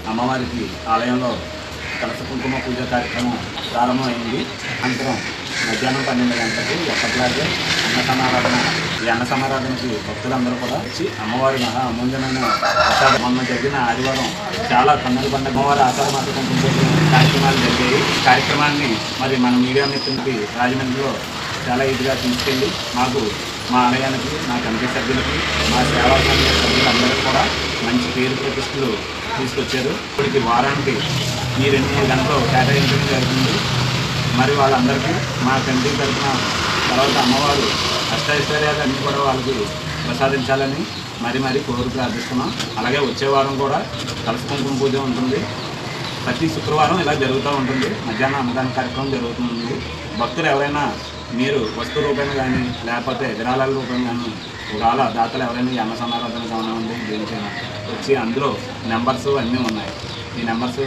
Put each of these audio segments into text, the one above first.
అమ్మవారికి ఆలయంలో కలశ కుంకుమ పూజ కార్యక్రమం ప్రారంభమైంది. అనంతరం మధ్యాహ్నం 12 గంటలకు ఎప్పటిలాగే అన్న సమారాధన. ఈ అన్న సమారాధనకి భక్తులందరూ కూడా వచ్చి అమ్మవారి మహా అమూల్యమైన ప్రసాదం. మొన్న జరిగిన ఆదివారం చాలా కన్నుల పండుగ అమ్మవారి ఆషాఢమాస కుంకుమ పూజ కార్యక్రమాలు జరిగాయి. కార్యక్రమాన్ని మరి మన మీడియా మిత్రులకి రాజమండ్రిలో చాలా ఇదిగా తీసుకెళ్ళి మాకు మా ఆలయానికి, మా కమిటీ సభ్యులకి, మా సేవా సంఘ సభ్యులందరికీ కూడా మంచి పేరు ప్రతిష్టలు తీసుకొచ్చారు. ఇప్పటికి వారానికి ఈ 2-3 గంటలు కేటాయించడం జరుగుతుంది. మరి వాళ్ళందరికీ మా కమిటీ తరఫున తర్వాత అమ్మవారు అష్టైశ్వర్యాలు అన్నీ కూడా వాళ్ళకి ప్రసాదించాలని మరీ కోరు ప్రార్థిస్తున్నాం. అలాగే వచ్చే వారం కూడా కలశ కుంకుమ పూజ ఉంటుంది. ప్రతి శుక్రవారం ఇలా జరుగుతూ ఉంటుంది. మధ్యాహ్నం అన్నదాన కార్యక్రమం జరుగుతుంది. భక్తులు ఎవరైనా మీరు వస్తు రూపంగా కానీ లేకపోతే విరాళాల రూపంగా కానీ ఒకవేళ దాతలు ఎవరైనా ఈ అన్న సమారాధన కానివ్వండి దేనికైనా వచ్చి అందులో నెంబర్స్ అన్నీ ఉన్నాయి. ఈ నెంబర్స్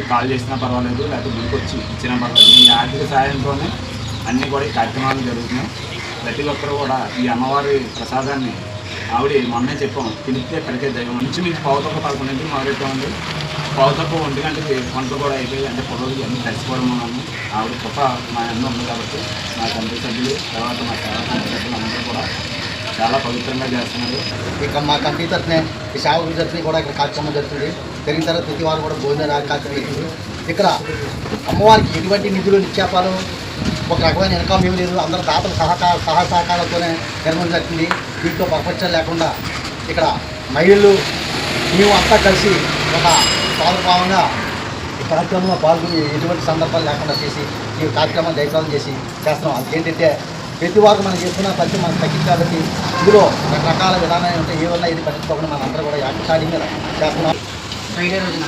కాల్ చేసినా పర్వాలేదు, లేకపోతే మీకు వచ్చి ఇచ్చినా పర్వాలేదు. ఈ ఆర్థిక సాయంతోనే అన్నీ కూడా ఈ కార్యక్రమాలు జరుగుతున్నాయి. ప్రతి ఒక్కరు కూడా ఈ అమ్మవారి ప్రసాదాన్ని ఆవిడ మొన్నే చెప్పాం, పిలిస్తే ఇక్కడికే దైవం నుంచి మీకు పావుతొక్క 11 మొదలెట్టామండి. పావుతొక్క 1 గంటకి వంటలు కూడా అయిపోయి అంటే పొడవులు అన్నీ కలిసిపోవడం వలన ఆవిడ గొప్ప మా అన్న ఉంది కాబట్టి మా తండ్రి సభ్యులు తర్వాత మా సేవా సభ్యులు అందరూ కూడా చాలా పవిత్రంగా చేస్తున్నారు. ఇక మా కమిటీ తరఫున ఈ సేవకుల తరఫున కూడా ఇక్కడ కార్యక్రమం జరుగుతుంది. జరిగిన తర్వాత ప్రతి వారం కూడా భోజన కార్యక్రమం జరుగుతుంది. ఇక్కడ అమ్మవారికి ఎటువంటి నిధులు నిక్షేపాలు ఒక రకమైన ఇన్కమ్ ఏమి లేదు. అందరూ దాతల సహకారాలతోనే నిర్మాణం జరుగుతుంది. దీంట్లో పరపక్షాలు లేకుండా ఇక్కడ మహిళలు మేము అంతా కలిసి ఒక సోదరభావంగా ఈ కార్యక్రమంలో పాల్గొని ఎటువంటి సందర్భాలు లేకుండా చేసి ఈ కార్యక్రమాన్ని జయప్రదం చేస్తున్నాం. అదేంటంటే ప్రతి వారం మనం చేసుకున్న ఖర్చు మనకు తగ్గింది కాబట్టి ఇందులో రకరకాల విధానాలు ఉంటాయి. ఏమన్నా ఇది పట్టించుకోకుండా మనం అందరూ కూడా యాక్టివ్ మీద చేస్తున్నాం. ఫ్రైడే రోజున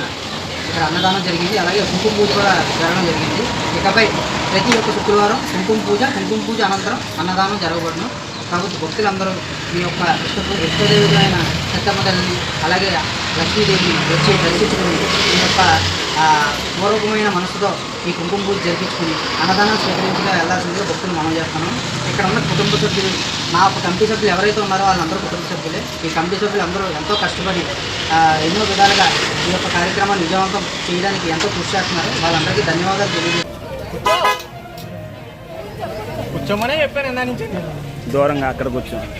ఇక్కడ అన్నదానం జరిగింది. అలాగే కుంకుమ పూజ కూడా జరగడం జరిగింది. ఇకపై ప్రతి ఒక్క శుక్రవారం కుంకుమ పూజ అనంతరం అన్నదానం జరగబడును. కాబట్టి భక్తులందరూ మీ యొక్క ఇష్టదేవులైన సత్తమ్మ తల్లిని అలాగే లక్ష్మీదేవిని వచ్చి దర్శించుకుని మీ యొక్క పూర్వకమైన మనసుతో ఈ కుంకుమ పూజ జరిపించుకుని అన్నదానం స్వీకరించగా వెళ్ళాల్సిందిగా భక్తులు మనం చేస్తున్నాం. ఇక్కడ ఉన్న కుటుంబ సభ్యులు, మా కమిటీ సభ్యులు ఎవరైతే ఉన్నారో వాళ్ళందరూ కుటుంబ సభ్యులే. ఈ కమిటీ సభ్యులు అందరూ ఎంతో కష్టపడి ఎన్నో విధాలుగా ఈ యొక్క కార్యక్రమాన్ని విజయవంతం చేయడానికి ఎంతో కృషి చేస్తున్నారు. వాళ్ళందరికీ ధన్యవాదాలు తెలియజేస్తున్నాను. దూరంగా అక్కడ కూర్చోండి.